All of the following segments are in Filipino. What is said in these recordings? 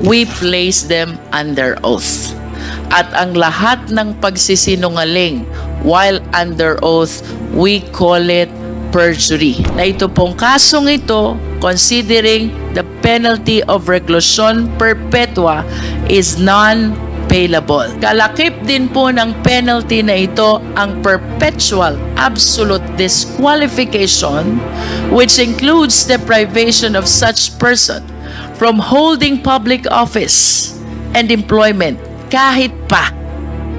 we place them under oath. At ang lahat ng pagsisinungaling while under oath, we call it perjury. Na ito pong kasong ito, considering the penalty of reclusion perpetua is non-bailable. Kalakip din po ng penalty na ito ang perpetual absolute disqualification, which includes deprivation of such person from holding public office and employment kahit pa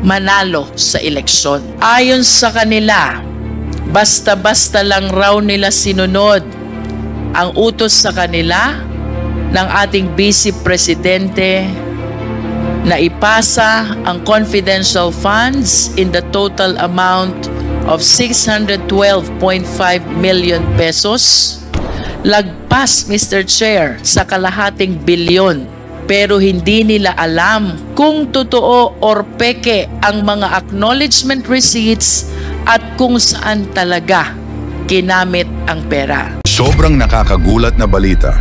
manalo sa eleksyon. Ayon sa kanila, basta-basta lang raw nila sinunod ang utos sa kanila ng ating Vice Presidente na ipasa ang confidential funds in the total amount of 612.5 million pesos. Lagpas, Mr. Chair, sa kalahating bilyon. Pero hindi nila alam kung totoo or peke ang mga acknowledgement receipts at kung saan talaga ginamit ang pera. Sobrang nakakagulat na balita.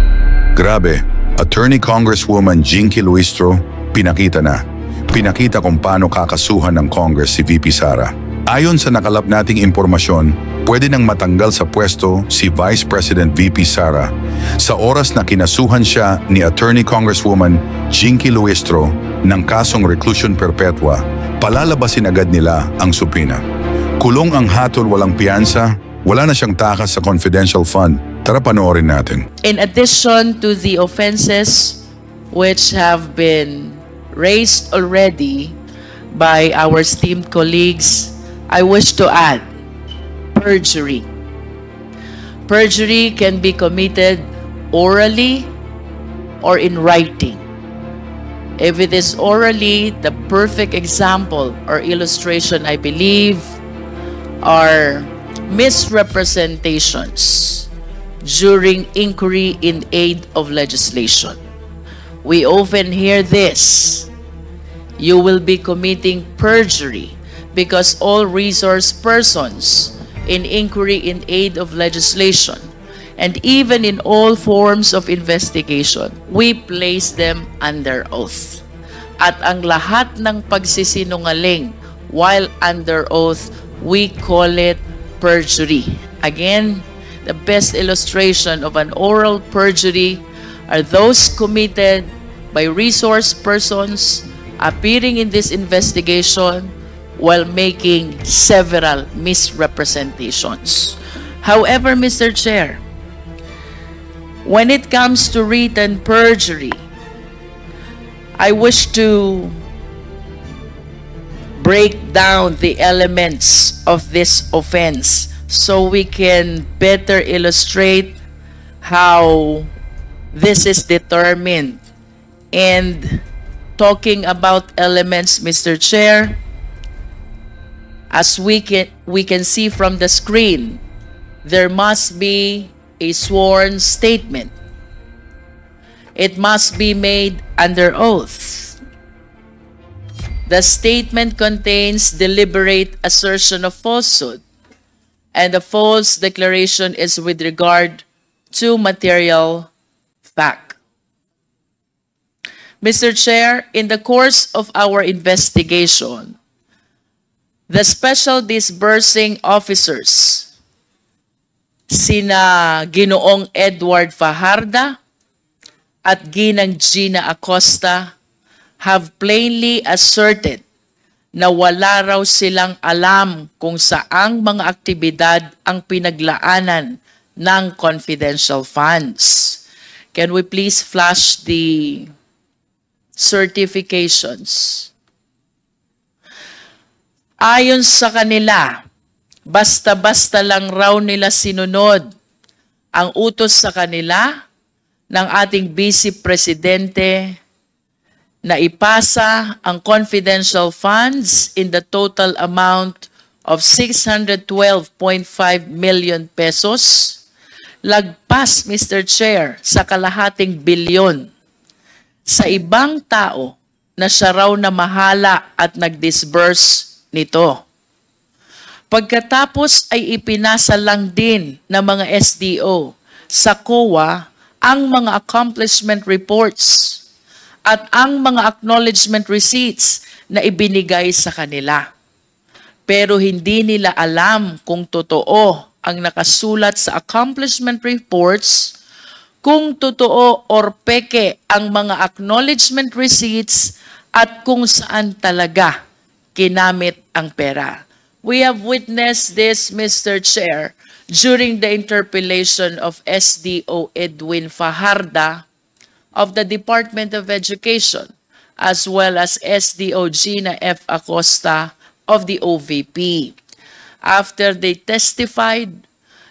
Grabe, Attorney Congresswoman Jinky Luistro, pinakita na. Pinakita kung paano kakasuhan ng Congress si VP Sara. Ayon sa nakalap nating impormasyon, pwede nang matanggal sa pwesto si Vice President VP Sara sa oras na kinasuhan siya ni Attorney Congresswoman Jinky Luistro ng kasong reclusion perpetua. Palalabasin agad nila ang supina. Kulong ang hatol, walang piyansa, wala na siyang takas sa confidential fund. Tara panoorin natin. In addition to the offenses which have been raised already by our esteemed colleagues, I wish to add perjury. Perjury can be committed orally or in writing. If it is orally, the perfect example or illustration, I believe, are misrepresentations during inquiry in aid of legislation. We often hear this: you will be committing perjury because all resource persons in inquiry in aid of legislation and even in all forms of investigation, we place them under oath. At ang lahat ng pagsisinungaling while under oath, we call it perjury. Again, the best illustration of an oral perjury are those committed by resource persons appearing in this investigation while making several misrepresentations. However, Mr. Chair, when it comes to written perjury, I wish to break down the elements of this offense so we can better illustrate how this is determined. And talking about elements, Mr. Chair, as we can see from the screen, there must be a sworn statement. It must be made under oath. The statement contains deliberate assertion of falsehood, and the false declaration is with regard to material fact. Mr. Chair, in the course of our investigation, the special disbursing officers, sina Ginoong Edward Fajarda at Ginang Gina Acosta, have plainly asserted na wala raw silang alam kung saang mga aktibidad ang pinaglaanan ng confidential funds. Can we please flash the certifications? Ayon sa kanila, basta-basta lang raw nila sinunod ang utos sa kanila ng ating Vice Presidente na ipasa ang confidential funds in the total amount of 612.5 million pesos. Lagpas, Mr. Chair, sa kalahating bilyon sa ibang tao na siya raw na mahala at nag-disburse nito. Pagkatapos ay ipinasa lang din ng mga SDO sa COA ang mga accomplishment reports at ang mga acknowledgement receipts na ibinigay sa kanila. Pero hindi nila alam kung totoo ang nakasulat sa accomplishment reports, kung totoo or peke ang mga acknowledgement receipts, at kung saan talaga kinamit ang pera. We have witnessed this, Mr. Chair, during the interpellation of SDO Edwin Fajarda of the Department of Education, as well as SDO Gina F. Acosta of the OVP. After they testified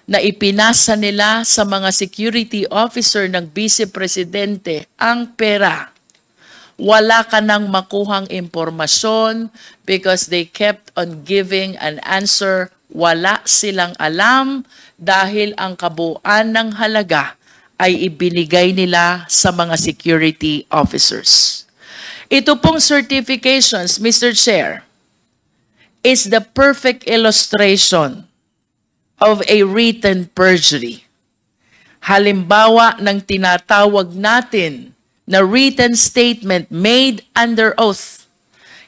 na ipinasa nila sa mga security officer ng Vice Presidente ang pera, wala ka nang makuhang impormasyon because they kept on giving an answer. Wala silang alam dahil ang kabuuan ng halaga ay ibinigay nila sa mga security officers. Ito pong certifications, Mr. Chair, is the perfect illustration of a written perjury. Halimbawa ng tinatawag natin na written statement made under oath.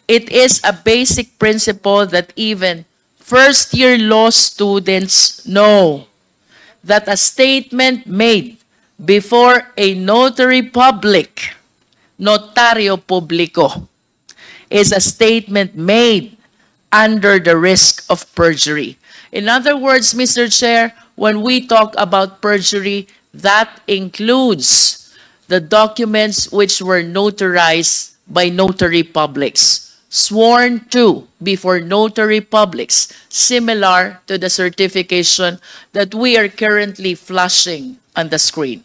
It is a basic principle that even first-year law students know that a statement made before a notary public, notario publico, is a statement made under the risk of perjury. In other words, Mr. Chair, when we talk about perjury, that includes the documents which were notarized by notary publics, sworn to before notary publics, similar to the certification that we are currently flashing on the screen.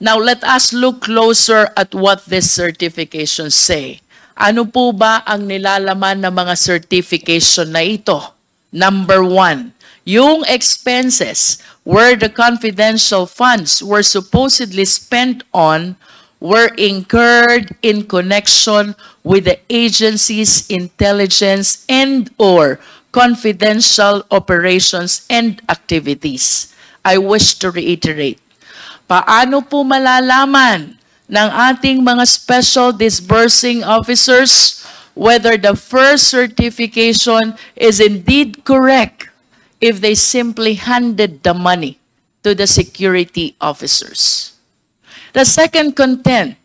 Now, let us look closer at what these certifications say. Ano po ba ang nilalaman ng mga certification na ito? Number one, yung expenses where the confidential funds were supposedly spent on were incurred in connection with the agency's intelligence and or confidential operations and activities. I wish to reiterate, paano po malalaman ng ating mga special disbursing officers whether the first certification is indeed correct if they simply handed the money to the security officers? The second content,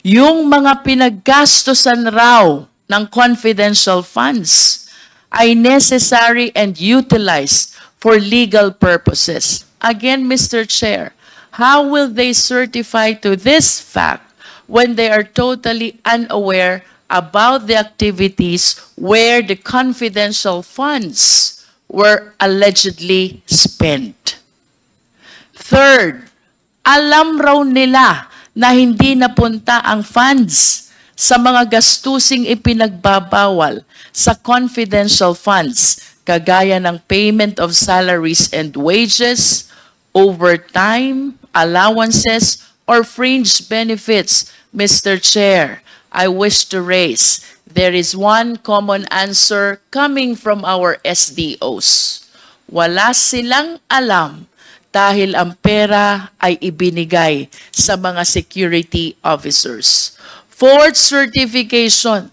yung mga pinaggastusan raw ng confidential funds ay necessary and utilized for legal purposes. Again, Mr. Chair, how will they certify to this fact when they are totally unaware about the activities where the confidential funds were allegedly spent? Third, alam raw nila na hindi napunta ang funds sa mga gastusing ipinagbabawal sa confidential funds, kagaya ng payment of salaries and wages, overtime, allowances, or fringe benefits. Mr. Chair, I wish to raise, there is one common answer coming from our SDOs. Wala silang alam dahil ang pera ay ibinigay sa mga security officers. Fourth certification,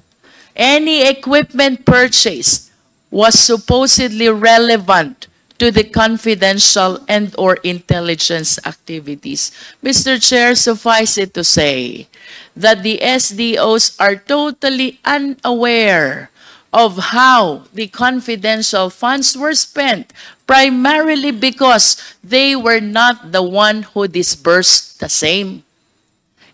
any equipment purchased was supposedly relevant to the confidential and or intelligence activities. Mr. Chair, suffice it to say that the SDOs are totally unaware of how the confidential funds were spent, primarily because they were not the one who disbursed the same.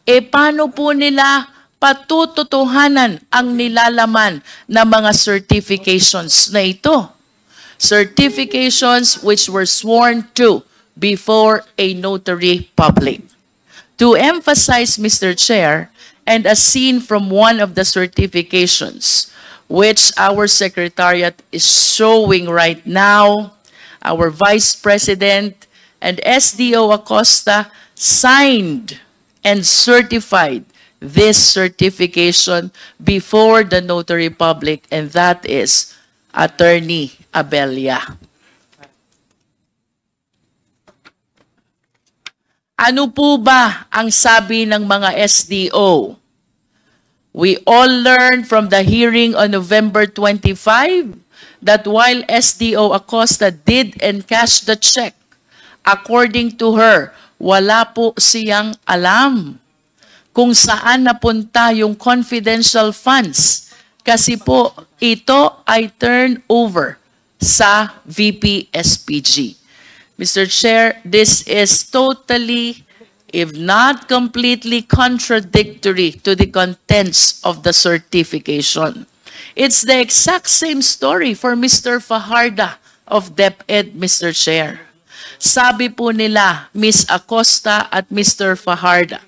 E paano po nila patututuhanan ang nilalaman ng mga certifications na ito? Certifications which were sworn to before a notary public. To emphasize, Mr. Chair, and as seen from one of the certifications, which our Secretariat is showing right now, our Vice President and SDO Acosta signed and certified this certification before the notary public, and that is Attorney Abella. Ano po ba ang sabi ng mga SDO? We all learned from the hearing on November 25 that while SDO Acosta did encash the check, according to her, wala po siyang alam kung saan napunta yung confidential funds kasi po ito ay turn over sa VP SPG. Mr. Chair, this is totally, if not completely, contradictory to the contents of the certification. It's the exact same story for Mr. Fajarda of DepEd, Mr. Chair. Sabi po nila, Ms. Acosta at Mr. Fajarda,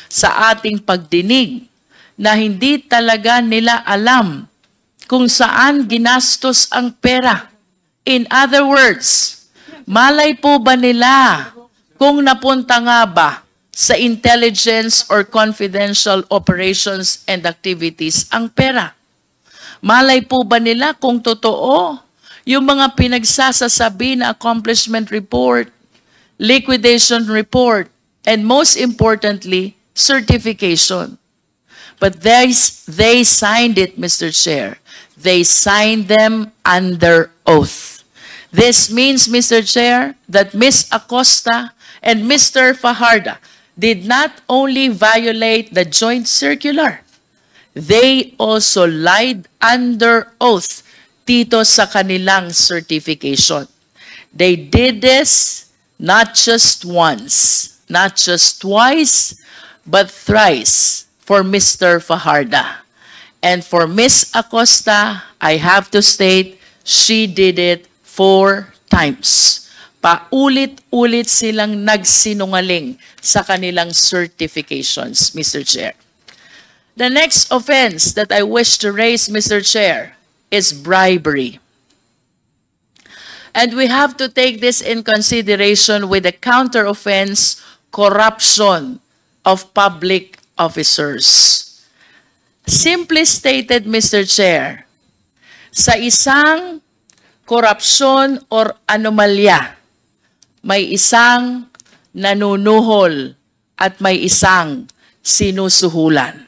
sa ating pagdinig na hindi talaga nila alam kung saan ginastos ang pera. In other words, malay po ba nila kung napunta nga ba sa intelligence or confidential operations and activities ang pera? Malay po ba nila kung totoo yung mga pinagsasasabi na accomplishment report, liquidation report, and most importantly, certification? But they signed it, Mr. Chair. They signed them under oath. This means, Mr. Chair, that Ms. Acosta and Mr. Fajarda did not only violate the joint circular, they also lied under oath dito sa kanilang certification. They did this not just once, not just twice, but thrice for Mr. Fajarda. And for Ms. Acosta, I have to state, she did it 4 times. Paulit-ulit silang nagsinungaling sa kanilang certifications, Mr. Chair. The next offense that I wish to raise, Mr. Chair, is bribery. And we have to take this in consideration with the counter-offense, corruption of public officers. Simply stated, Mr. Chair, sa isang korupsyon or anomalya, may isang nanunuhol at may isang sinusuhulan.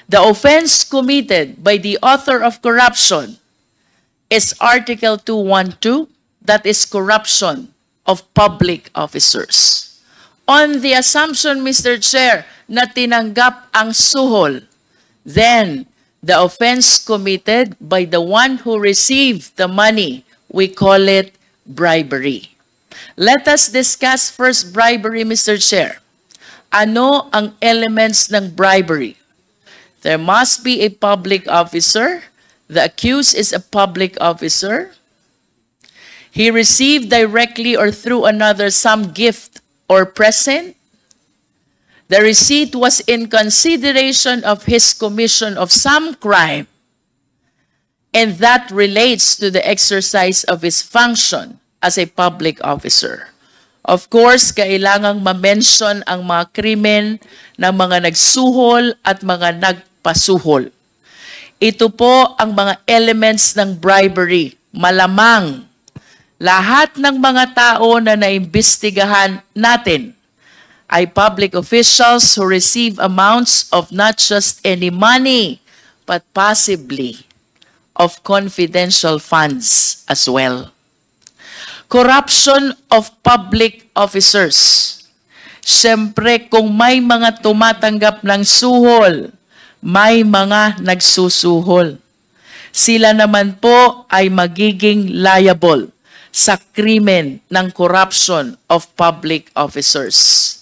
The offense committed by the author of corruption is Article 212, that is corruption of public officers. On the assumption, Mr. Chair, na tinanggap ang suhol, then the offense committed by the one who received the money, we call it bribery. Let us discuss first bribery, Mr. Chair. Ano ang elements ng bribery? There must be a public officer. The accused is a public officer. He received directly or through another some gift or present. The receipt was in consideration of his commission of some crime, and that relates to the exercise of his function as a public officer. Of course, kailangang ma-mention ang mga krimen ng mga nagsuhol at mga nagpasuhol. Ito po ang mga elements ng bribery. Malamang lahat ng mga tao na naimbestigahan natin ay public officials who receive amounts of not just any money, but possibly of confidential funds as well. Corruption of public officers. Siyempre, kung may mga tumatanggap ng suhol, may mga nagsusuhol. Sila naman po ay magiging liable sa krimen ng corruption of public officers.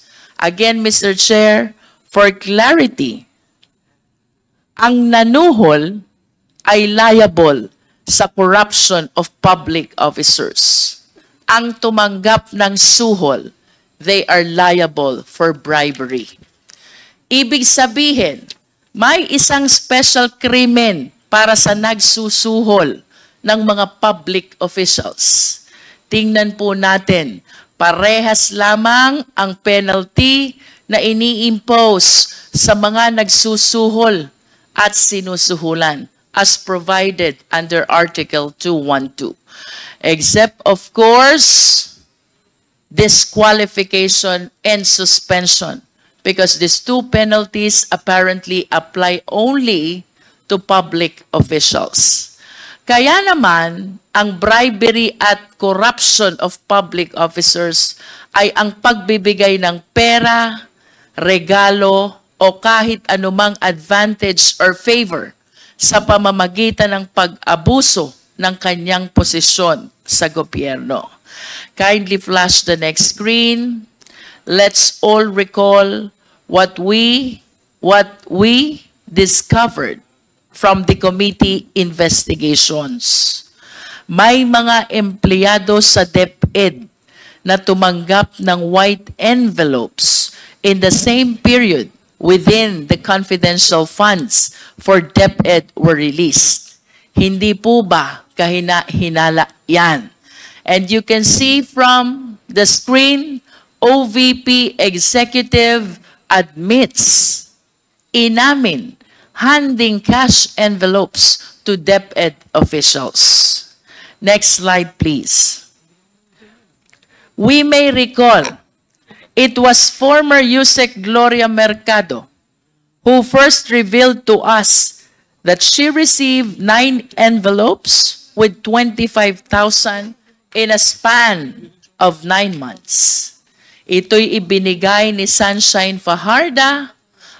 Again, Mr. Chair, for clarity, ang nanuhol ay liable sa corruption of public officers. Ang tumanggap ng suhol, they are liable for bribery. Ibig sabihin, may isang special krimen para sa nagsusuhol ng mga public officials. Tingnan po natin, parehas lamang ang penalty na ini-impose sa mga nagsusuhol at sinusuhulan as provided under Article 212. Except, of course, disqualification, and suspension, because these two penalties apparently apply only to public officials. Kaya naman, ang bribery at corruption of public officers ay ang pagbibigay ng pera, regalo, o kahit anumang advantage or favor sa pamamagitan ng pag-abuso ng kanyang posisyon sa gobyerno. Kindly flash the next screen. Let's all recall what we discovered from the committee investigations. May mga empleyado sa DepEd na tumanggap ng white envelopes in the same period within the confidential funds for DepEd were released. Hindi po ba kahina-hinala yan? And you can see from the screen, OVP executive admits, inamin, handing cash envelopes to DepEd officials. Next slide, please. We may recall, it was former USEC Gloria Mercado who first revealed to us that she received 9 envelopes with 25,000 in a span of 9 months. Ito'y ibinigay ni Sunshine Fajarda,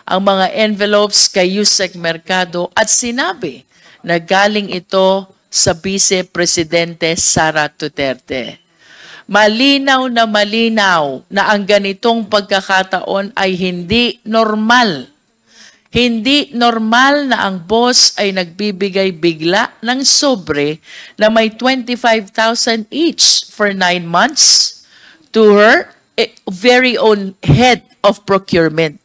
ang mga envelopes kay Yusek Mercado, at sinabi na galing ito sa Vice Presidente Sara Duterte. Malinaw na ang ganitong pagkakataon ay hindi normal. Hindi normal na ang boss ay nagbibigay bigla ng sobre na may 25,000 each for 9 months to her very own head of procurement.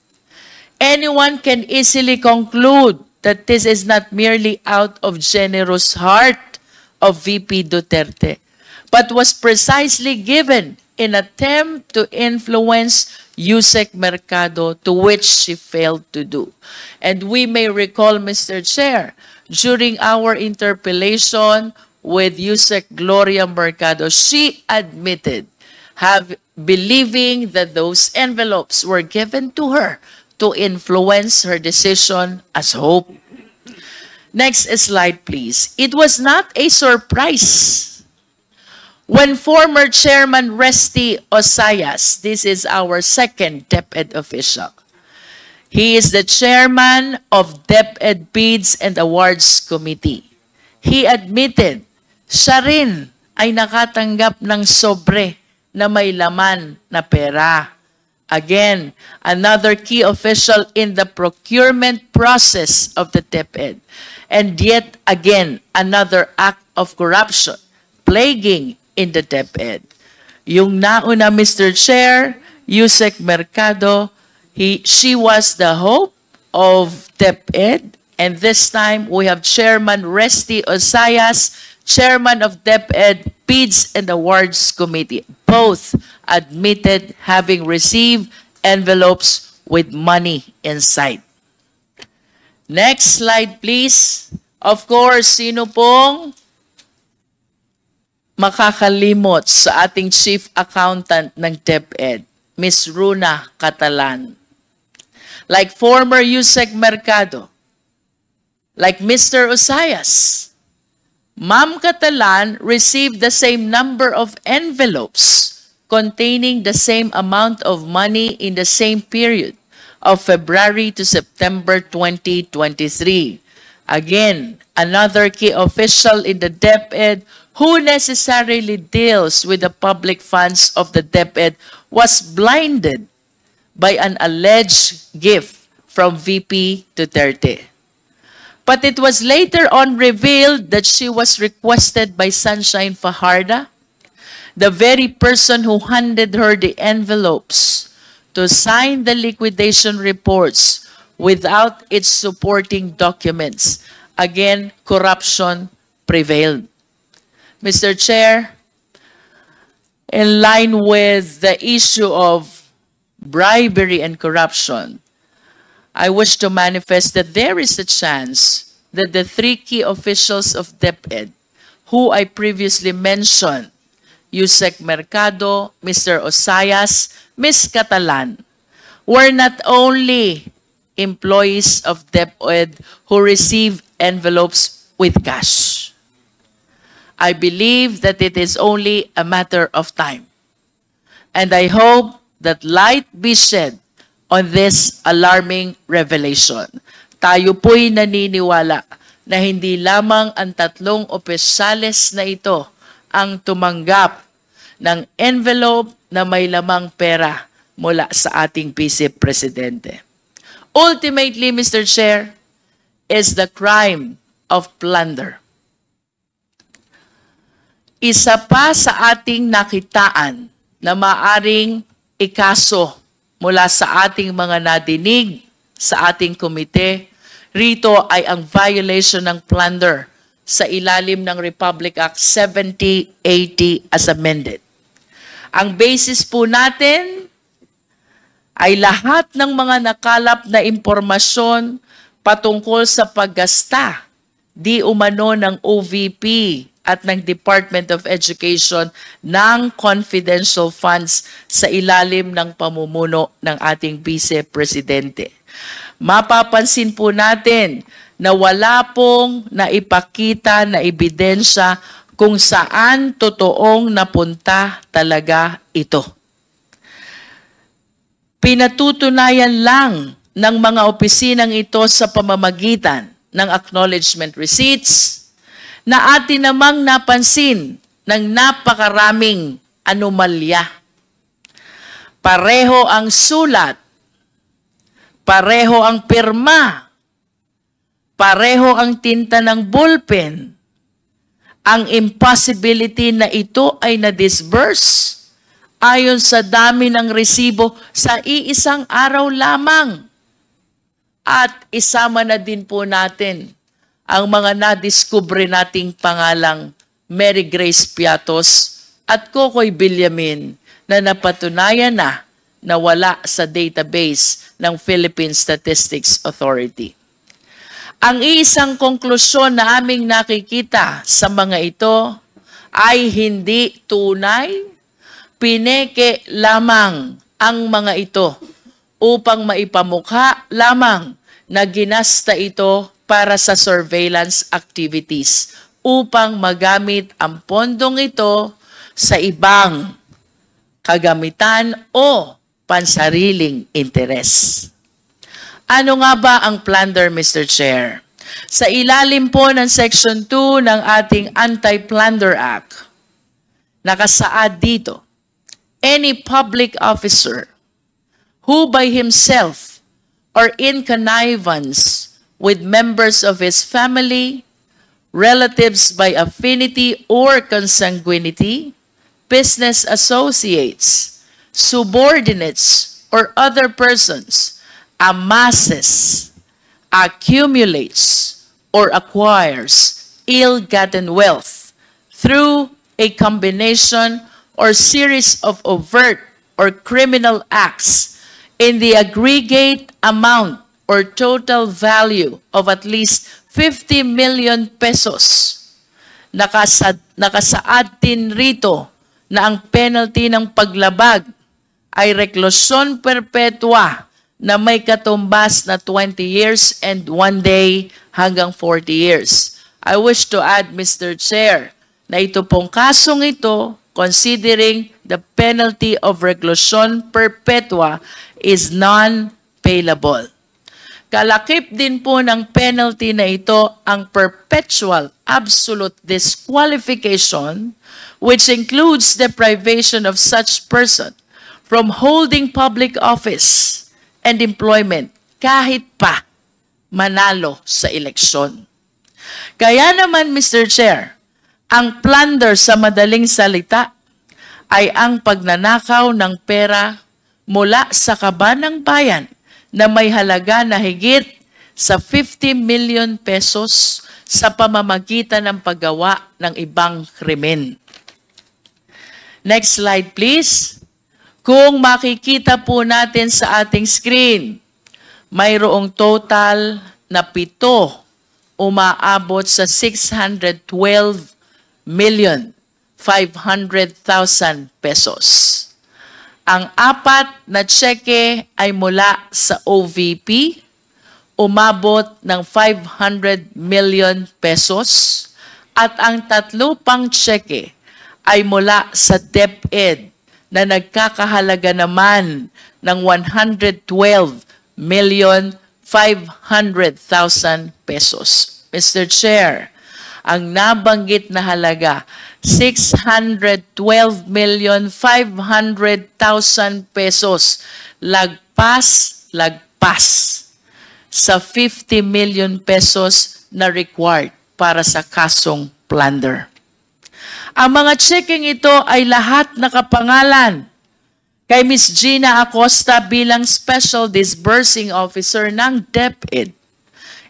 Anyone can easily conclude that this is not merely out of generous heart of VP Duterte, but was precisely given in attempt to influence Yusek Mercado, to which she failed to do. And we may recall, Mr. Chair, during our interpellation with Yusek Gloria Mercado, she admitted believing that those envelopes were given to her to influence her decision as Hope. Next slide, please. It was not a surprise when former Chairman Resty Osayas, this is our second DepEd official, he is the chairman of DepEd Bids and Awards Committee. He admitted, siya rin ay nakatanggap ng sobre na may laman na pera. Again, another key official in the procurement process of the DepEd. And yet again, another act of corruption plaguing in the DepEd. Yung nauna, Mr. Chair, Yusek Mercado, she was the hope of DepEd. And this time, we have Chairman Resty Osayas, Chairman of DepEd Bids and Awards Committee. Both admitted having received envelopes with money inside. Next slide, please. Of course, sino pong makakalimot sa ating Chief Accountant ng DepEd, Ms. Runa Catalan. Like former Yusek Mercado, like Mr. Osayas, Ma'am Catalan received the same number of envelopes containing the same amount of money in the same period of February to September 2023. Again, another key official in the DepEd who necessarily deals with the public funds of the DepEd was blinded by an alleged gift from VP Duterte. But it was later on revealed that she was requested by Sunshine Fajarda, the very person who handed her the envelopes, to sign the liquidation reports without its supporting documents. Again, corruption prevailed. Mr. Chair, in line with the issue of bribery and corruption, I wish to manifest that there is a chance that the 3 key officials of DepEd, who I previously mentioned, Yusek Mercado, Mr. Osayas, Ms. Catalan, were not only employees of DepEd who received envelopes with cash. I believe that it is only a matter of time. And I hope that light be shed on this alarming revelation. Tayo po'y naniniwala na hindi lamang ang 3 opisyales na ito ang tumanggap ng envelope na may lamang pera mula sa ating Vice Presidente. Ultimately, Mr. Chair, is the crime of plunder. Isa pa sa ating nakitaan na maaring ikaso mula sa ating mga nadinig sa ating komite, rito ay ang violation ng plunder sa ilalim ng Republic Act 7080 as amended. Ang basis po natin ay lahat ng mga nakalap na impormasyon patungkol sa paggasta di umano ng OVP at ng Department of Education ng confidential funds sa ilalim ng pamumuno ng ating Vice Presidente. Mapapansin po natin na wala pong naipakita na ebidensya kung saan totoong napunta talaga ito. Pinatutunayan lang ng mga opisinang ito sa pamamagitan ng acknowledgement receipts na atin namang napansin ng napakaraming anomalya. Pareho ang sulat, pareho ang pirma, pareho ang tinta ng ballpen. Ang impossibility na ito ay na-disburse ayon sa dami ng resibo sa iisang araw lamang. At isama na din po natin ang mga nadiskubre nating pangalang Mary Grace Piatos at Kokoy Villamin na napatunayan na wala sa database ng Philippine Statistics Authority. Ang isang konklusyon na aming nakikita sa mga ito ay hindi tunay, pineke lamang ang mga ito upang maipamukha lamang na ginasta ito para sa surveillance activities upang magamit ang pondong ito sa ibang kagamitan o pansariling interes. Ano nga ba ang plunder, Mr. Chair? Sa ilalim po ng Section 2 ng ating Anti-Plunder Act, nakasaad dito, any public officer who by himself or in connivance with members of his family, relatives by affinity or consanguinity, business associates, subordinates, or other persons, amasses, accumulates, or acquires ill-gotten wealth through a combination or series of overt or criminal acts in the aggregate amount or total value of at least 50 million pesos. Nakasaad din rito na ang penalty ng paglabag ay reklusyon perpetua na may katumbas na 20 years and 1 day hanggang 40 years. I wish to add, Mr. Chair, na ito pong kasong ito, considering the penalty of reclusion perpetua is non-payable. Kalakip din po ng penalty na ito ang perpetual absolute disqualification, which includes deprivation of such person from holding public office and employment kahit pa manalo sa eleksyon. Kaya naman, Mr. Chair, ang plunder sa madaling salita ay ang pagnanakaw ng pera mula sa kaban ng bayan na may halaga na higit sa 50 million pesos sa pamamagitan ng paggawa ng ibang krimen. Next slide, please. Kung makikita po natin sa ating screen, mayroong total na 7 umaabot sa 612 million 500,000 pesos. Ang apat na tseke ay mula sa OVP, umabot ng 500 million pesos, at ang tatlo pang tseke ay mula sa DepEd na nagkakahalaga naman ng 112,500,000 pesos. Mr. Chair, ang nabanggit na halaga 612,500,000 pesos, lagpas sa 50 million pesos na required para sa kasong plunder. Ang mga checking ito ay lahat nakapangalan kay Ms. Gina Acosta bilang Special Disbursing Officer ng DepEd.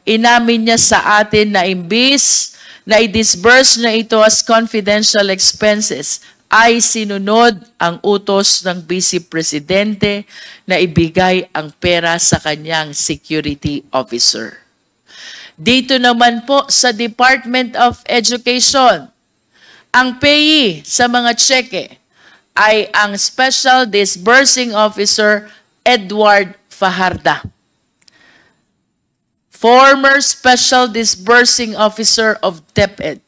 Inamin niya sa atin na imbis na i-disburse na ito as confidential expenses, ay sinunod ang utos ng Vice Presidente na ibigay ang pera sa kanyang security officer. Dito naman po sa Department of Education, ang payee sa mga tseke ay ang Special Disbursing Officer Edward Fajarda, former Special Disbursing Officer of DepEd.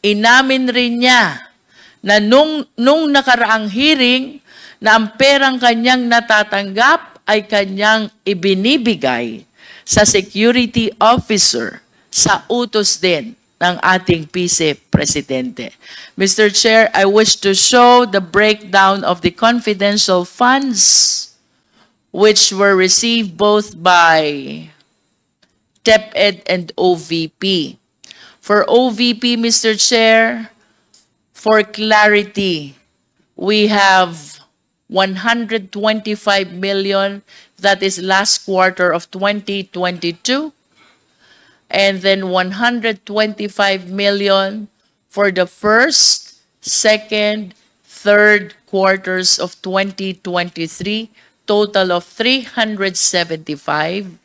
Inamin rin niya na nung nakaraang hearing na ang perang kanyang natatanggap ay kanyang ibinibigay sa security officer sa utos din ng ating Vice Presidente. Mr. Chair, I wish to show the breakdown of the confidential funds which were received both by DepEd and OVP. For OVP, Mr. Chair, for clarity, we have 125 million, that is last quarter of 2022, and then 125 million for the first, second, third quarters of 2023, total of 375.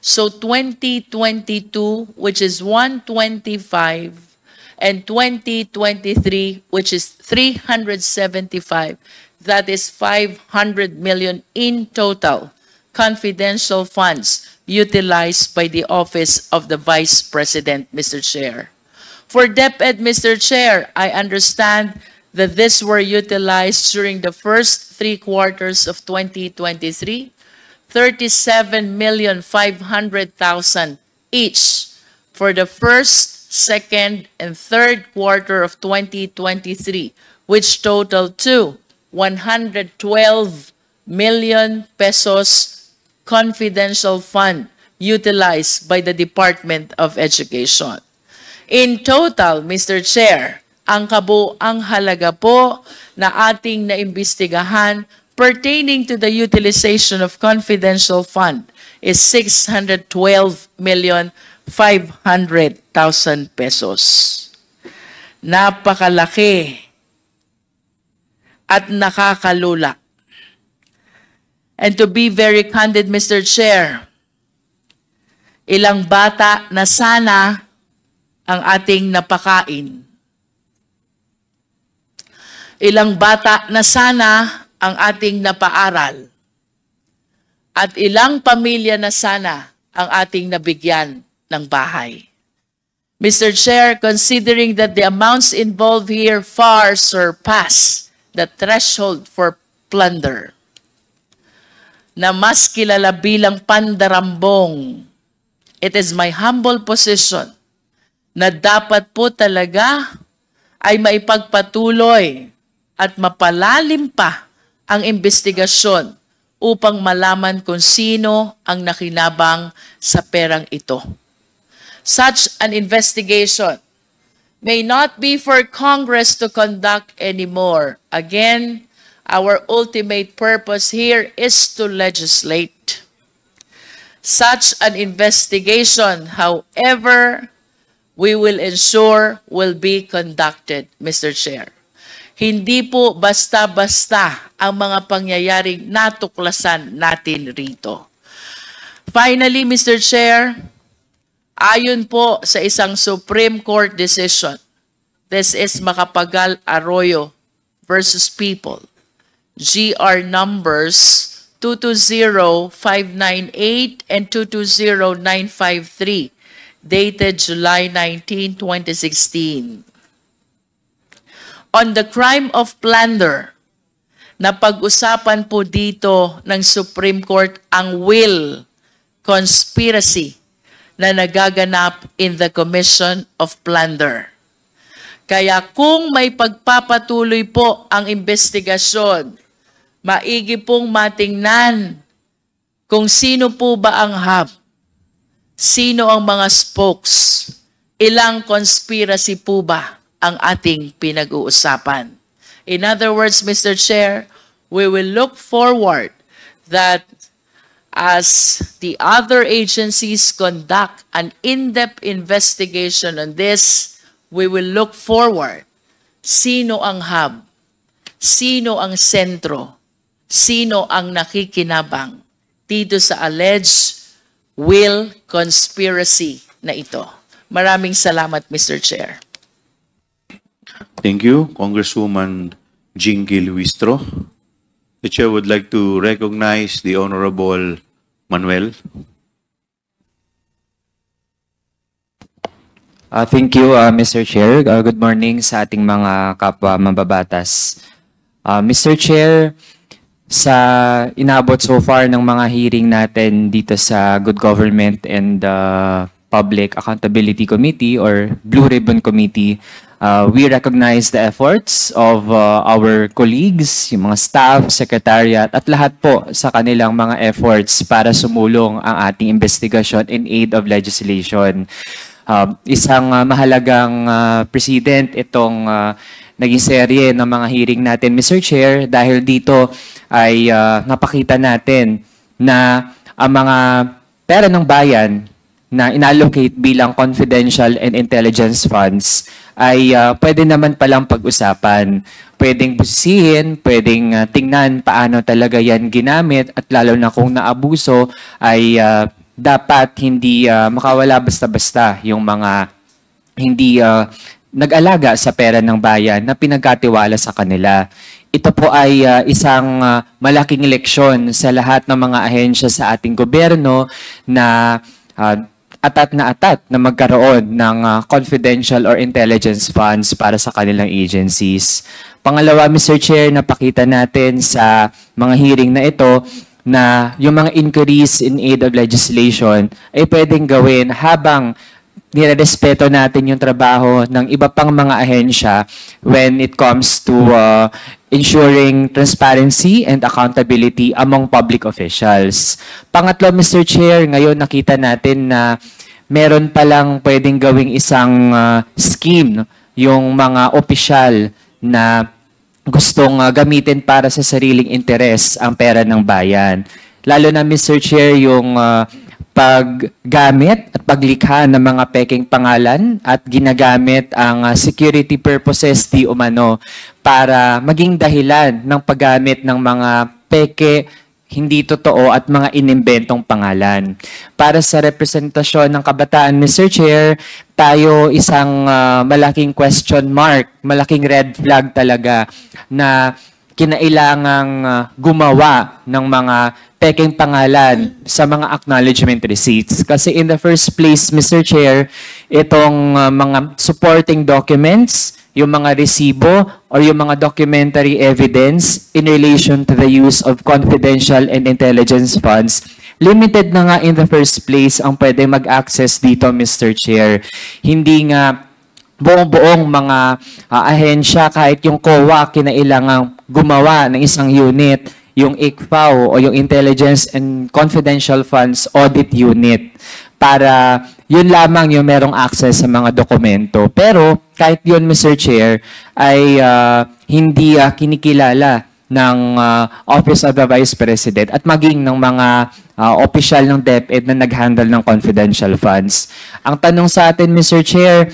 So 2022, which is 125, and 2023, which is 375, that is 500 million in total confidential funds utilized by the Office of the Vice President, Mr. Chair. For DepEd, Mr. Chair, I understand that this were utilized during the first 3 quarters of 2023, 37,500,000 each for the first, second, and third quarter of 2023, which totaled to 112 million pesos confidential fund utilized by the Department of Education. In total, Mr. Chair, ang kabuang halaga po na ating naimbestigahan pertaining to the utilization of confidential fund is 612,500,000 pesos. Napakalaki at nakakalula. And to be very candid, Mr. Chair, ilang bata na sana ang ating napakain. Ilang bata na sana ang ating napaaral, at ilang pamilya na sana ang ating nabigyan ng bahay. Mr. Chair, considering that the amounts involved here far surpass the threshold for plunder, na mas kilala bilang pandarambong, it is my humble position na dapat po talaga ay maipagpatuloy at mapalalim pa ang investigasyon upang malaman kung sino ang nakinabang sa perang ito. Such an investigation may not be for Congress to conduct anymore. Again, our ultimate purpose here is to legislate. Such an investigation, however, we will ensure will be conducted, Mr. Chair. Hindi po basta-basta ang mga pangyayaring natuklasan natin rito. Finally, Mr. Chair, ayon po sa isang Supreme Court decision, This is Macapagal Arroyo versus People. GR numbers 220598 and 220953, dated July 19, 2016. On the crime of plunder, napag-usapan po dito ng Supreme Court ang will, conspiracy na nagaganap in the commission of plunder. Kaya kung may pagpapatuloy po ang investigasyon, maigi pong matingnan kung sino po ba ang hub, sino ang mga spokes, ilang conspiracy po ba ang ating pinag-uusapan. In other words, Mr. Chair, we will look forward that as the other agencies conduct an in-depth investigation on this, we will look forward sino ang hub, sino ang sentro, sino ang nakikinabang dito sa alleged will conspiracy na ito. Maraming salamat, Mr. Chair. Thank you, Congresswoman Jinky Luistro. The Chair would like to recognize the Honorable Manuel. Thank you, Mr. Chair. Good morning sa ating mga kapwa mambabatas. Mr. Chair, sa inabot so far ng mga hearing natin dito sa Good Government and Public Accountability Committee or Blue Ribbon Committee, we recognize the efforts of our colleagues, yung mga staff, secretariat, at lahat po sa kanilang mga efforts para sumulong ang ating investigasyon in aid of legislation. Isang mahalagang precedent itong naging serye ng mga hearing natin, Mr. Chair, dahil dito ay napakita natin na ang mga pera ng bayan na inallocate bilang confidential and intelligence funds ay pwede naman palang pag-usapan. Pwedeng busisihin, pwedeng tingnan paano talaga yan ginamit at lalo na kung naabuso ay dapat hindi makawala basta-basta yung mga hindi nag-alaga sa pera ng bayan na pinagkatiwala sa kanila. Ito po ay isang malaking leksyon sa lahat ng mga ahensya sa ating gobyerno na atat na magkaroon ng confidential or intelligence funds para sa kanilang agencies. Pangalawa, Mr. Chair, napakita natin sa mga hearing na ito na yung mga inquiries in aid of legislation ay pwedeng gawin habang nirerespeto natin yung trabaho ng iba pang mga ahensya when it comes to ensuring transparency and accountability among public officials. Pangatlo, Mr. Chair, ngayon nakita natin na meron palang pwedeng gawing isang scheme yung mga opisyal na gustong gamitin para sa sariling interes ang pera ng bayan. Lalo na, Mr. Chair, yung paggamit at paglikha ng mga peking pangalan at ginagamit ang security purposes di umano para maging dahilan ng paggamit ng mga peke, hindi totoo at mga inimbentong pangalan. Para sa representasyon ng kabataan, Mr. Chair, tayo isang malaking question mark, malaking red flag talaga na kinailangang gumawa ng mga peking pangalan sa mga acknowledgement receipts. Kasi in the first place, Mr. Chair, itong mga supporting documents, yung mga resibo or yung mga documentary evidence in relation to the use of confidential and intelligence funds, limited na nga in the first place ang pwede mag-access dito, Mr. Chair. Hindi nga buong mga ahensya, kahit yung COA, kinailangang gumawa ng isang unit, yung ICFAO o yung Intelligence and Confidential Funds Audit Unit, para yun lamang yung merong access sa mga dokumento. Pero kahit yun, Mr. Chair, ay hindi kinikilala ng Office of the Vice President at maging ng mga opisyal ng DepEd na nag-handle ng confidential funds. Ang tanong sa atin, Mr. Chair,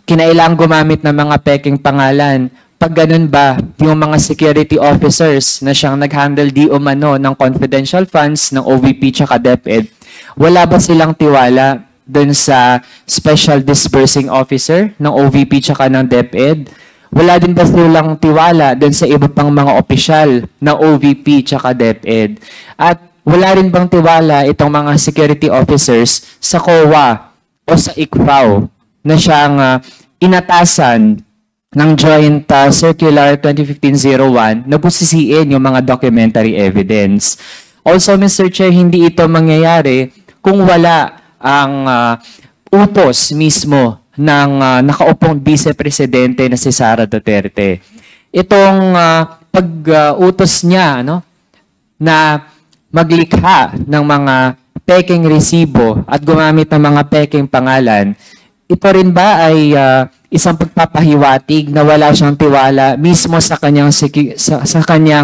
kinailangang gumamit ng mga peking pangalan. Pag ganun ba, yung mga security officers na siyang nag-handle di umano ng confidential funds ng OVP tsaka DepEd, wala ba silang tiwala dun sa Special Disbursing Officer ng OVP tsaka ng DepEd? Wala din ba silang tiwala dun sa iba pang mga opisyal ng OVP tsaka DepEd? At wala rin bang tiwala itong mga security officers sa COA o sa ICFAO na siyang inatasan ng Joint Circular 2015-01 na busisiin yung mga documentary evidence. Also, Mr. Chair, hindi ito mangyayari kung wala ang utos mismo ng nakaupong vice-presidente na si Sara Duterte. Itong pag-utos niya na maglikha ng mga peking resibo at gumamit ng mga peking pangalan, ito rin ba ay isang pagpapahiwatig na wala siyang tiwala mismo sa kanyang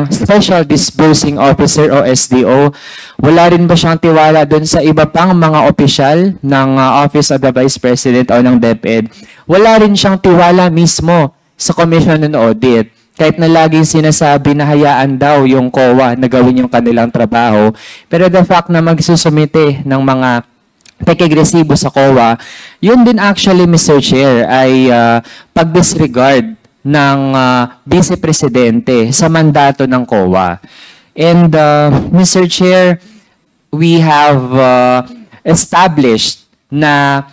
Special Disbursing Officer o SDO? Wala rin ba siyang tiwala doon sa iba pang mga opisyal ng Office of the Vice President o ng DepEd? Wala rin siyang tiwala mismo sa Commission on Audit. Kahit na laging sinasabi na hayaan daw yung COA na gawin yung kanilang trabaho. Pero the fact na magsusumite ng mga pag-agresibo sa COA, yun din actually, Mr. Chair, ay pag-disregard ng Vice-Presidente sa mandato ng COA. And, Mr. Chair, we have established na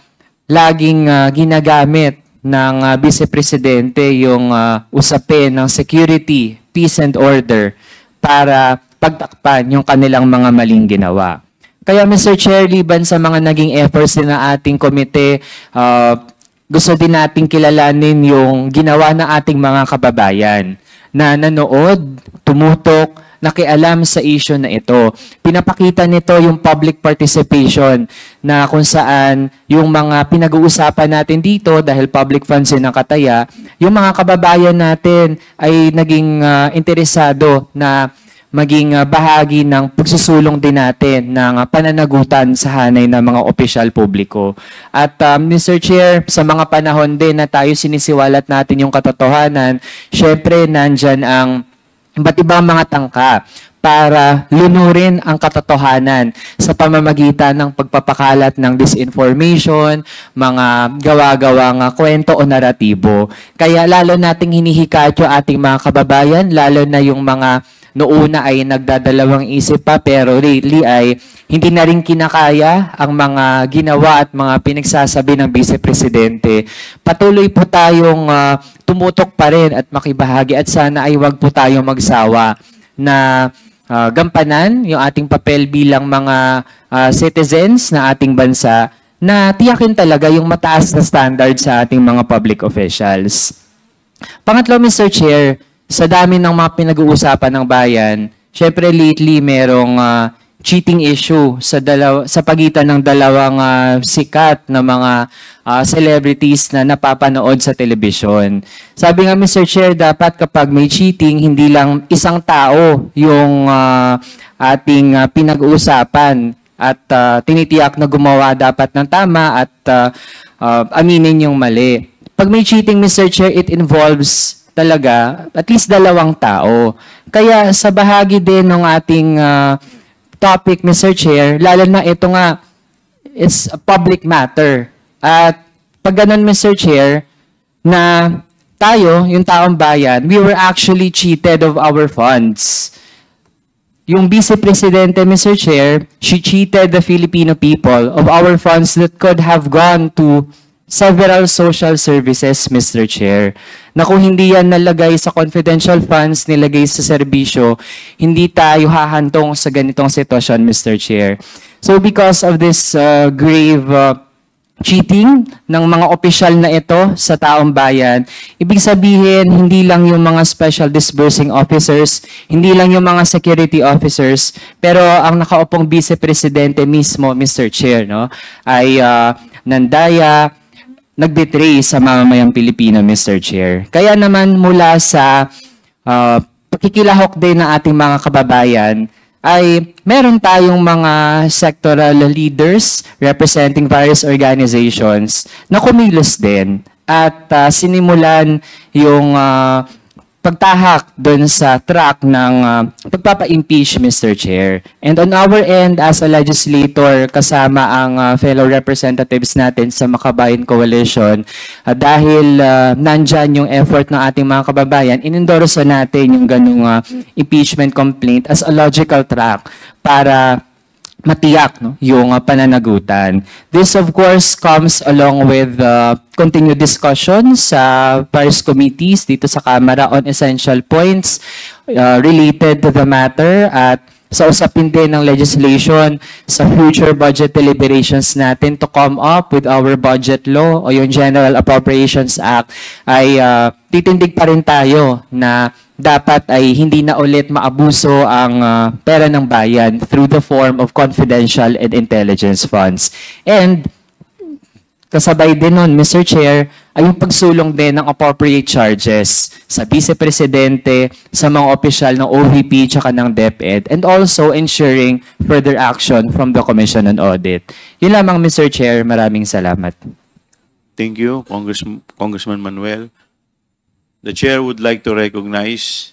laging ginagamit ng Vice-Presidente yung usapin ng security, peace and order para pagtakpan yung kanilang mga maling ginawa. Kaya Mr. Chair, liban sa mga naging efforts na ating komite, gusto din nating kilalanin yung ginawa ng ating mga kababayan na nanood, tumutok, nakialam sa issue na ito. Pinapakita nito yung public participation na kung saan yung mga pinag-uusapan natin dito dahil public funds yun ang kataya, yung mga kababayan natin ay naging interesado na maging bahagi ng pagsusulong din natin ng pananagutan sa hanay ng mga opisyal publiko. At Mr. Chair, sa mga panahon din na tayo sinisiwalat natin yung katotohanan, syempre nandyan ang iba't ibang mga tangka para lunurin ang katotohanan sa pamamagitan ng pagpapakalat ng disinformation, mga gawa-gawang kwento o naratibo. Kaya lalo nating hinihikayat yung ating mga kababayan, lalo na yung mga noona ay nagdadalawang isip pa pero really ay hindi na rin kinakaya ang mga ginawa at mga pinagsasabi ng Vice-Presidente. Patuloy po tayong tumutok pa rin at makibahagi at sana ay wag po tayong magsawa na gampanan yung ating papel bilang mga citizens na ating bansa na tiyakin talaga yung mataas na standard sa ating mga public officials. Pangatlo, Mr. Chair, sa dami ng mga pinag-uusapan ng bayan, syempre lately merong cheating issue sa pagitan ng dalawang sikat na mga celebrities na napapanood sa telebisyon. Sabi nga, Mr. Chair, dapat kapag may cheating, hindi lang isang tao yung ating pinag-uusapan at tinitiyak na gumawa dapat ng tama at aminin yung mali. Pag may cheating, Mr. Chair, it involves talaga at least dalawang tao. Kaya sa bahagi din ng ating topic, Mr. Chair, lalo na ito nga, it's a public matter. At pag ganun, Mr. Chair, na tayo, yung taong bayan, we were actually cheated of our funds. Yung Vice-Presidente, Mr. Chair, she cheated the Filipino people of our funds that could have gone to several social services, Mr. Chair, na kung hindi yan nalagay sa confidential funds, nilagay sa serbisyo, hindi tayo hahantong sa ganitong sitwasyon, Mr. Chair. So because of this grave cheating ng mga opisyal na ito sa taong bayan, ibig sabihin, hindi lang yung mga special disbursing officers, hindi lang yung mga security officers, pero ang nakaupong Vice-Presidente mismo, Mr. Chair, no, ay nandaya, nagbetray sa mamamayang Pilipino, Mr. Chair. Kaya naman mula sa pakikilahok din ng ating mga kababayan, ay meron tayong mga sectoral leaders representing various organizations na kumilos din at sinimulan yung pagtahak dun sa track ng pagpapa-impeach, Mr. Chair. And on our end, as a legislator, kasama ang fellow representatives natin sa Makabayan Coalition, dahil nandyan yung effort ng ating mga kababayan, inendorso natin yung ganung impeachment complaint as a logical track para matiyak yung pananagutan. This of course comes along with continued discussion sa various committees dito sa Kamara on essential points related to the matter at sa usapin din ng legislation sa future budget deliberations natin to come up with our budget law o yung General Appropriations Act ay titindig pa rin tayo na dapat ay hindi na ulit maabuso ang pera ng bayan through the form of confidential and intelligence funds. And kasabay din nun, Mr. Chair, ay yung pagsulong din ng appropriate charges sa Vice-Presidente, sa mga opisyal ng OVP tsaka ng DepEd, and also ensuring further action from the Commission on Audit. Yun lamang, Mr. Chair. Maraming salamat. Thank you, Congressman Manuel. The Chair would like to recognize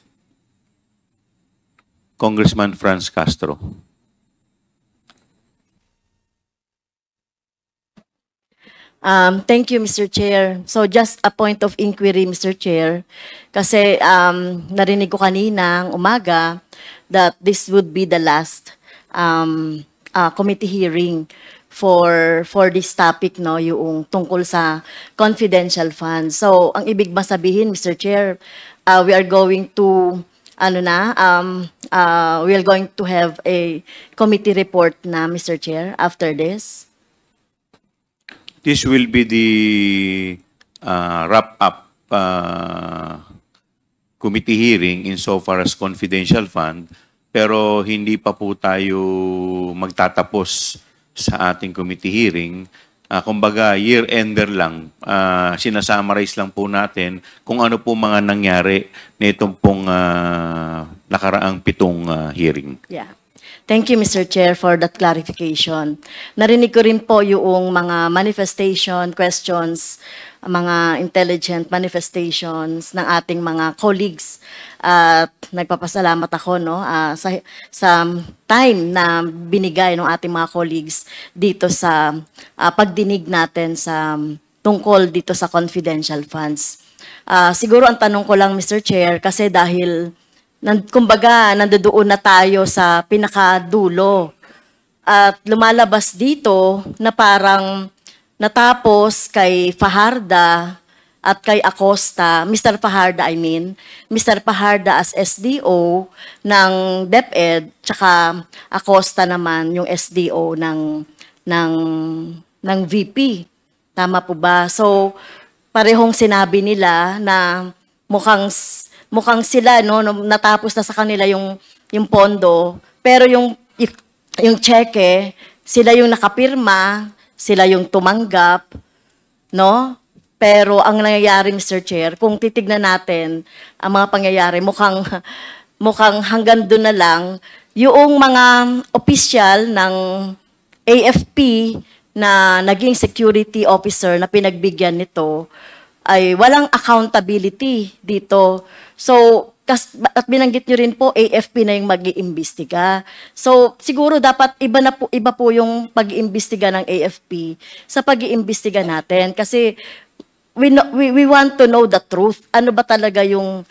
Congressman Franz Castro. Thank you, Mr. Chair. So just a point of inquiry, Mr. Chair, kasi narinig ko kanina umaga that this would be the last committee hearing for this topic, no, yung tungkol sa confidential funds. So ang ibig ba sabihin, Mr. Chair, we are going to we are going to have a committee report na, Mr. Chair, after this? This will be the wrap-up committee hearing insofar as confidential fund, pero hindi pa po tayo magtatapos sa ating committee hearing. Kumbaga, year-ender lang. Sinasummarize lang po natin kung ano po mga nangyari na itong pong nakaraang 7 hearing. Yeah. Thank you, Mr. Chair, for that clarification. Narinig ko rin po yung mga manifestation, questions, mga intelligent manifestations ng ating mga colleagues. At nagpapasalamat ako, no, sa time na binigay ng ating mga colleagues dito sa pagdinig natin sa tungkol dito sa confidential funds. Siguro ang tanong ko lang, Mr. Chair, kasi dahil kumbaga, nandoon na tayo sa pinakadulo. At lumalabas dito na parang natapos kay Fajarda at kay Acosta, Mr. Fajarda Mr. Fajarda as SDO ng DepEd, tsaka Acosta naman yung SDO ng VP. Tama po ba? So, parehong sinabi nila na mukhang sila, no, natapos na sa kanila yung pondo, pero yung cheque, sila yung nakapirma, sila yung tumanggap, no? Pero ang nangyayari, Mr. Chair, kung titignan natin ang mga pangyayari, mukhang hanggang doon na lang yung mga opisyal ng AFP na naging security officer na pinagbigyan nito ay walang accountability dito. So, at binanggit nyo rin po, AFP na yung mag-iimbestiga. So, siguro dapat iba po yung pag-iimbestiga ng AFP sa pag-iimbestiga natin. Kasi we want to know the truth. Ano ba talaga yung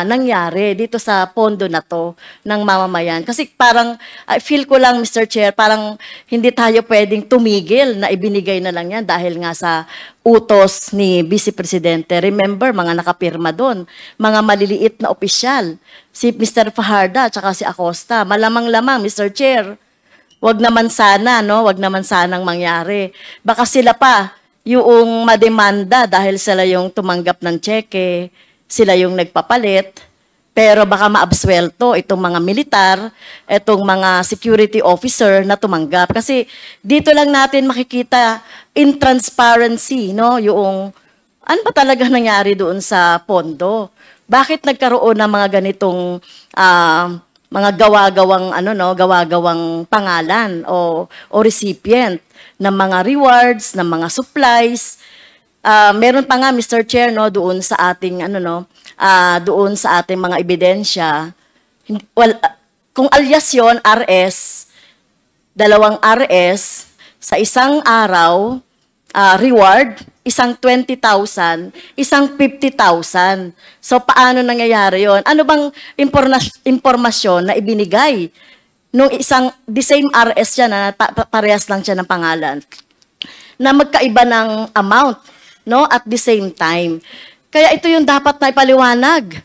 nangyari dito sa pondo na to ng mamamayan? Kasi parang, feel ko lang, Mr. Chair, parang hindi tayo pwedeng tumigil na ibinigay na lang yan dahil nga sa utos ni Vice Presidente. Remember, mga nakapirma doon, mga maliliit na opisyal, si Mr. Fajarda at si Acosta. Malamang-lamang, Mr. Chair, wag naman sana, no? Wag naman sanang mangyari. Baka sila pa yung mademanda dahil sila yung tumanggap ng cheque, sila yung nagpapalit, pero baka maabswelto itong mga militar, itong mga security officer na tumanggap. Kasi dito lang natin makikita in transparency, no, yung ano ba talaga nangyari doon sa pondo. Bakit nagkaroon ng mga ganitong mga gawagawang pangalan o recipient ng mga rewards, ng mga supplies. meron pa nga, Mr. Chair, no, doon sa ating, doon sa ating mga ebidensya, kung alias yun, RS, 2 RS, sa isang araw, reward, isang 20,000, isang 50,000. So, paano nangyayari yon? Ano bang impormasyon na ibinigay nung the same RS siya na parehas lang siya ng pangalan, na magkaiba ng amount, no, at the same time. Kaya ito yung dapat na ipaliwanag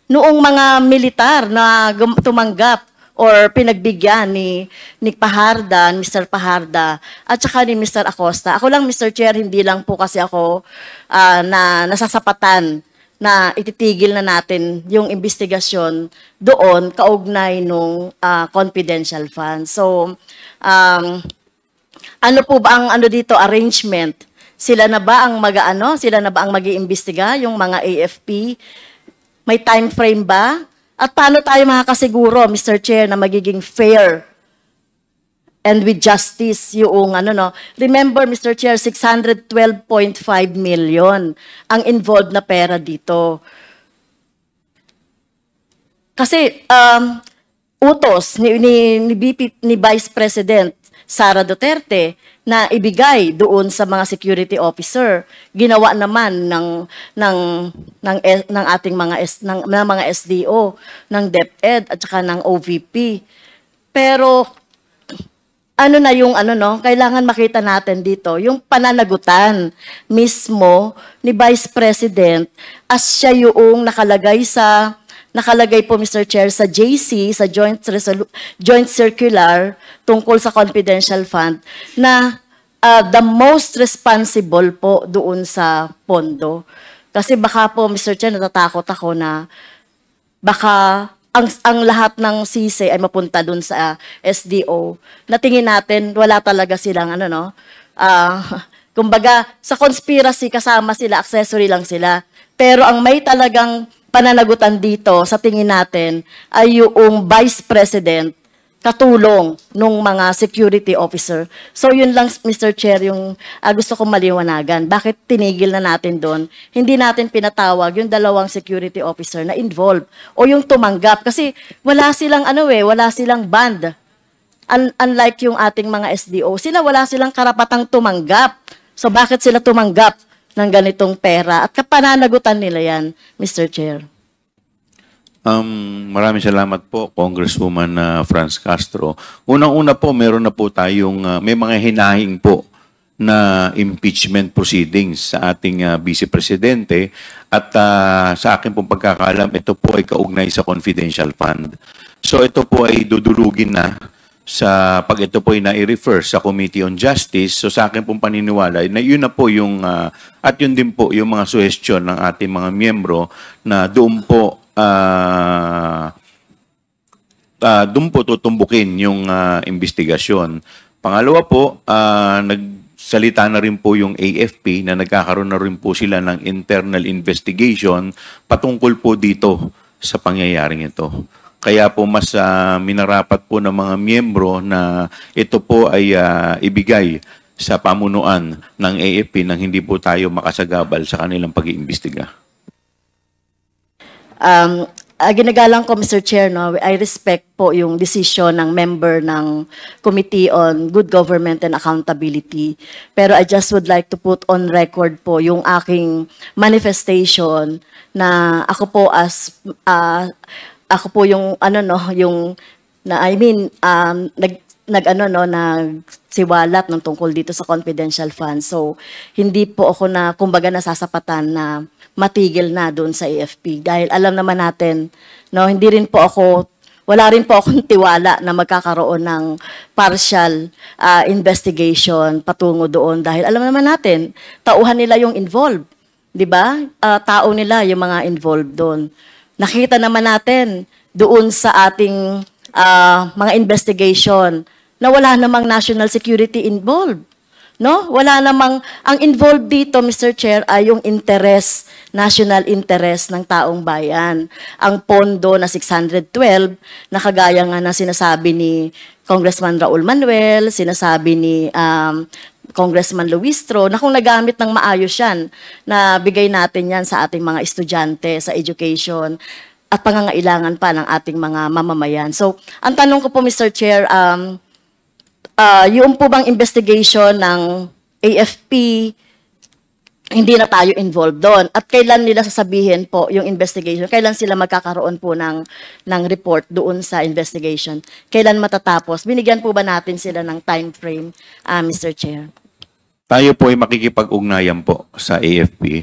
noong mga militar na tumanggap or pinagbigyan ni Paharda, Mr. Paharda, at saka ni Mr. Acosta. Ako lang, Mr. Chair, hindi lang po kasi ako na nasasapatan na ititigil na natin yung investigasyon doon kaugnay nung confidential fund. So, ano po ba ang dito arrangement? Sila na ba ang Sila na ba ang mag-iimbestiga, yung mga AFP? May time frame ba? At paano tayo makakasiguro, Mr. Chair, na magiging fair and with justice yung Remember, Mr. Chair, 612.5 million ang involved na pera dito. Kasi utos ni Vice President Sara Duterte na ibigay doon sa mga security officer, ginawa naman ng ating mga SDO, ng DepEd at saka ng OVP. Pero ano na yung kailangan makita natin dito, yung pananagutan mismo ni Vice President as siya yung nakalagay po, Mr. Chair, sa JC, sa Joint Circular tungkol sa confidential fund, na the most responsible po doon sa pondo. Kasi baka po, Mr. Chair, natatakot ako na baka ang lahat ng sisi ay mapunta doon sa SDO. Natingin natin, wala talaga silang kumbaga, sa conspiracy kasama sila, accessory lang sila. Pero ang may talagang pananagutan dito, sa tingin natin, ay yung Vice President katulong nung mga security officer. So yun lang, Mr. Chair, yung gusto kong maliwanagan. Bakit tinigil na natin doon? Hindi natin pinatawag yung 2 security officer na involved o yung tumanggap. Kasi wala silang wala silang band. Unlike yung ating mga SDO, wala silang karapatang tumanggap. So bakit sila tumanggap ng ganitong pera? At kapananagutan nila yan, Mr. Chair. Maraming salamat po, Congresswoman Franz Castro. Unang-una po, meron na po tayong, may mga hinahing po na impeachment proceedings sa ating Vice Presidente at sa akin pong pagkakalam, ito po ay kaugnay sa confidential fund. So ito po ay dudulugin na pag ito po ay na-refer sa Committee on Justice. So sa akin pong paniniwala, na yun na po yung, at yun din po yung mga suhestyon ng ating mga miyembro na doon po doon po tutumbukin yung investigasyon. Pangalawa po, nagsalita na rin po yung AFP na nagkakaroon na rin po sila ng internal investigation patungkol po dito sa pangyayaring ito. Kaya po mas minarapat po ng mga miyembro na ito po ay ibigay sa pamunuan ng AFP nang hindi po tayo makasagabal sa kanilang pag-iimbestiga. Ginagalang ko, Mr. Chair, I respect po yung decision ng member ng Committee on Good Government and Accountability. Pero I just would like to put on record po yung aking manifestation na ako po ako po yung nagsiwalat ng tungkol dito sa confidential fund. So hindi po ako kumbaga nasasapatan na matigil na doon sa AFP. Dahil alam naman natin, wala rin po akong tiwala na magkakaroon ng partial investigation patungo doon. Dahil alam naman natin, tauhan nila yung involved. Diba? Tao nila yung mga involved doon. Nakita naman natin doon sa ating mga investigation na wala namang national security involved. No? Wala namang, ang involved dito, Mr. Chair, ay yung interest, national interest ng taong bayan. Ang pondo na 612, na kagaya nga na sinasabi ni Congressman Raul Manuel, sinasabi ni Congressman Luistro, na kung nagamit ng maayos yan, na bigay natin yan sa ating mga estudyante, sa education, at pangangailangan pa ng ating mga mamamayan. So, ang tanong ko po, Mr. Chair, yung po bang investigation ng AFP, hindi na tayo involved doon. At kailan nila sasabihin po yung investigation? Kailan sila magkakaroon po ng report doon sa investigation? Kailan matatapos? Binigyan po ba natin sila ng time frame, Mr. Chair? Tayo po ay makikipag-ugnayan po sa AFP.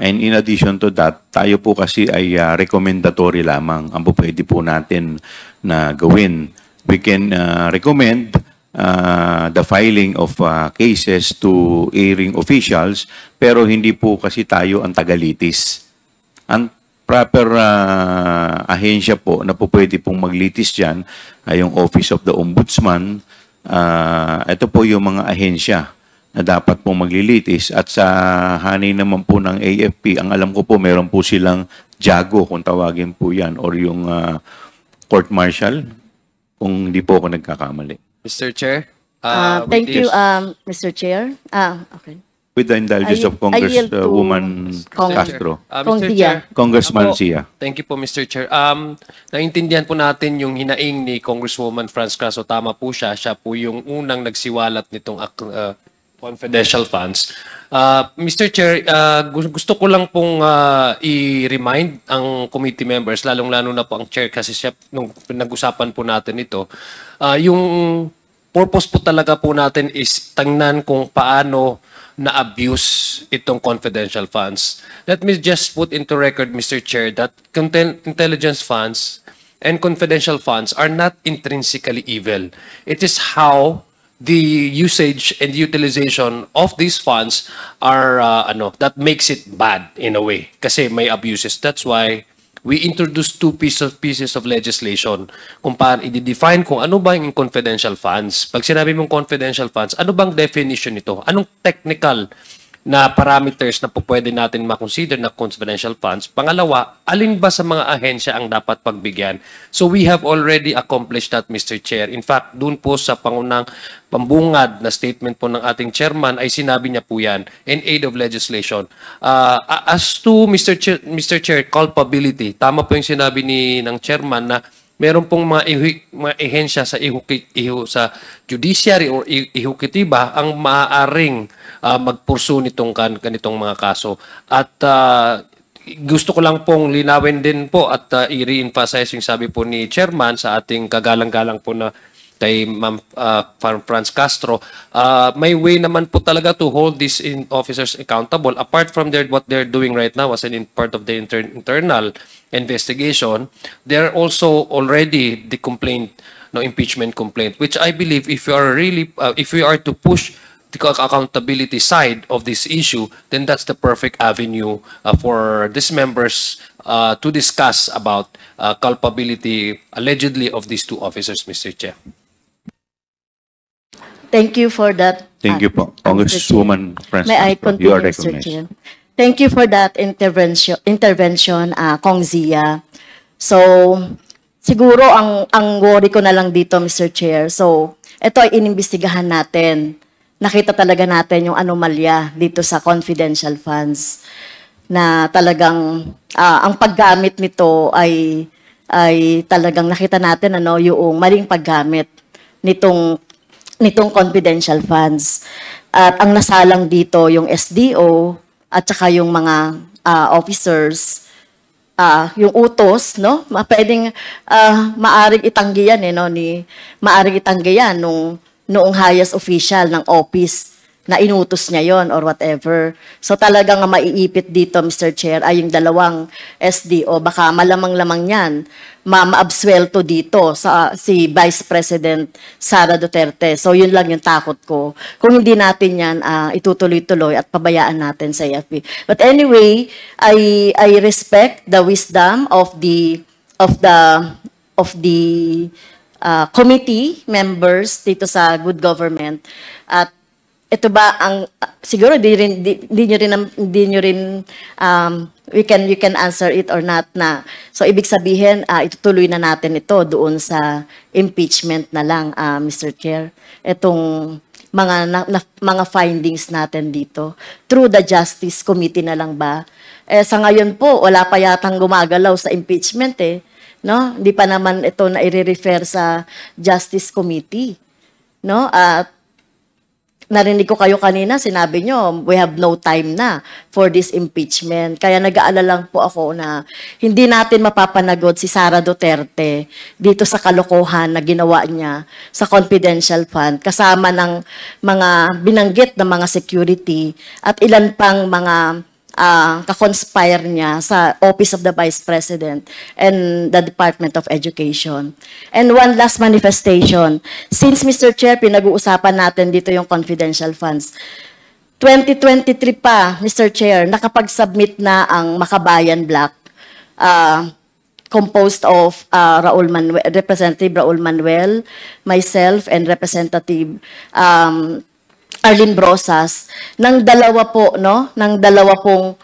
And in addition to that, tayo po kasi ay recommendatory lamang ang po pwede po natin na gawin. We can recommend the filing of cases to airing officials, pero hindi po kasi tayo ang tagalitis. Ang proper ahensya po na po pwede pong maglitis dyan ay yung Office of the Ombudsman. Ito po yung mga ahensya na dapat pong maglilitis. At sa hanay naman po ng AFP, ang alam ko po, meron po silang JAGO, kung tawagin po yan, or yung court martial, kung hindi po ako nagkakamali. Mr. Chair? Thank you, Mr. Chair. Okay. With the indulgence of I yield to Congresswoman Cong- Castro. Kong Mr. Zia. Chair. Congressman Ako, Zia. Thank you po, Mr. Chair. Naintindihan po natin yung hinaing ni Congresswoman Franz Castro. Tama po siya. Siya po yung unang nagsiwalat nitong confidential funds. Mr. Chair, gusto ko lang pong i-remind ang committee members, lalong-lalo na po ang chair kasi siya, nung pinag-usapan po natin ito, yung purpose po talaga po natin is tingnan kung paano na-abuse itong confidential funds. Let me just put into record, Mr. Chair, that intelligence funds and confidential funds are not intrinsically evil. It is how the usage and utilization of these funds are that makes it bad in a way kasi may abuses. That's why we introduced two pieces of legislation kung paano i-define kung ano ba yung confidential funds. Pag sinabi mong confidential funds, ano bang definition nito? Anong technical na parameters na po pwede natin makonsider na confidential funds? Pangalawa, alin ba sa mga ahensya ang dapat pagbigyan? So we have already accomplished that, Mr. Chair. In fact, dun po sa pangunang pambungad na statement po ng ating chairman ay sinabi niya po yan in aid of legislation. As to Mr. Chair, culpability, tama po yung sinabi ng chairman na meron pong mga ehensya sa sa judiciary or ehekutiba ang maaaring magpursu nitong ganitong mga kaso. At gusto ko lang pong linawin din po at i-re-emphasize yung sabi po ni chairman sa ating kagalang-galang po na kay Ma'am Franz Castro, may way naman po talaga to hold these officers accountable. Apart from what they're doing right now as part of the internal investigation, they're also already the impeachment complaint, which I believe if we are to push the accountability side of this issue, then that's the perfect avenue for these members to discuss about culpability allegedly of these two officers, Mr. Chair. Thank you for that. Thank you po. Congresswoman Franz May I Castro, you are continue, Mr. recognized. Chair? Thank you for that intervention, Kong Zia. So, siguro ang worry ko na lang dito, Mr. Chair. So, ito ay inimbestigahan natin. Nakita talaga natin yung anomalya dito sa confidential funds na talagang ang paggamit nito ay talagang nakita natin yung maling paggamit nitong confidential funds. At ang nasalang dito yung SDO at saka yung mga officers, yung utos, no? Pwedeng maaring itanggi yan, maaring itanggi yan noong highest official ng office na inutos niya yon or whatever. So talagang maiipit dito, Mr. Chair, ay yung dalawang SDO. Baka malamang-lamang yan, maabswelto dito si Vice President Sara Duterte. So yun lang yung takot ko. Kung hindi natin yan itutuloy-tuloy at pabayaan natin sa AFP. But anyway, I respect the wisdom of the committee members dito sa Good Government. At ito ba ang siguro di nyo rin we can answer it or not na. So ibig sabihin itutuloy na natin ito doon sa impeachment na lang, Mr. Chair. Itong mga findings natin dito? Through the Justice Committee na lang ba? Sa ngayon po, wala pa yatang gumagalaw sa impeachment no? Hindi pa naman ito na i-refer sa Justice Committee, no? At narinig ko kayo kanina, sinabi nyo, we have no time na for this impeachment. Kaya nag-aalala lang po ako na hindi natin mapapanagod si Sara Duterte dito sa kalokohan na ginawa niya sa confidential fund kasama ng mga binanggit na mga security at ilan pang mga kakonspire niya sa Office of the Vice President and the Department of Education. And one last manifestation. Since, Mr. Chair, pinag-uusapan natin dito yung confidential funds. 2023 pa, Mr. Chair, nakapag-submit na ang Makabayan Block composed of Representative Raul Manuel, myself, and Representative Arlene Brosas ng dalawa pong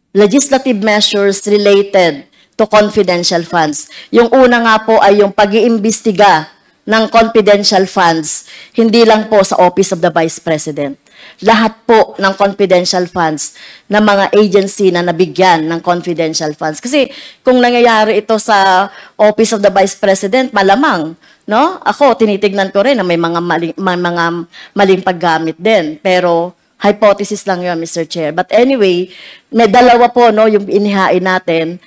legislative measures related to confidential funds. Yung una nga po ay yung pag-iimbestiga ng confidential funds, hindi lang po sa Office of the Vice President. Lahat po ng confidential funds ng mga agency na nabigyan ng confidential funds. Kasi kung nangyayari ito sa Office of the Vice President, malamang, no? Ako, tinitignan ko rin na may mga maling paggamit din. Pero, hypothesis lang yun, Mr. Chair. But anyway, may dalawa po, no, yung inihain natin.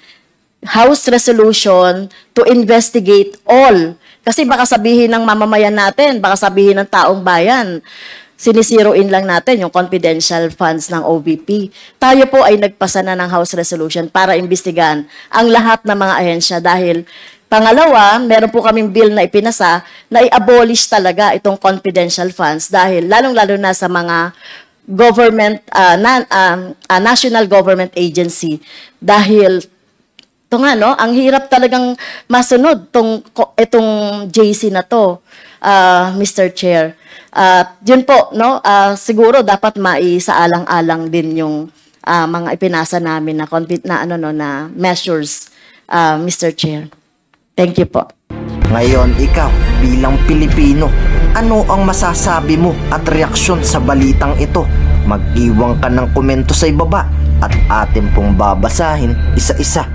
House resolution to investigate all. Kasi baka sabihin ng mamamayan natin, baka sabihin ng taong bayan, sinisiro in lang natin yung confidential funds ng OVP. Tayo po ay nagpasa na ng House resolution para imbestigahan ang lahat ng mga ahensya dahil pangalawa, meron po kaming bill na ipinasa na i-abolish talaga itong confidential funds dahil lalong-lalo na sa mga government, national government agency. Dahil, ito nga, no, ang hirap talagang masunod itong JC na to, Mr. Chair. Yun po, no, siguro dapat maisaalang-alang din yung mga ipinasa namin na measures, Mr. Chair. Thank you po. Ngayon, ikaw, bilang Pilipino, ano ang masasabi mo at reaksyon sa balitang ito? Mag-iwan ka ng komento sa ibaba at atin pong babasahin isa-isa.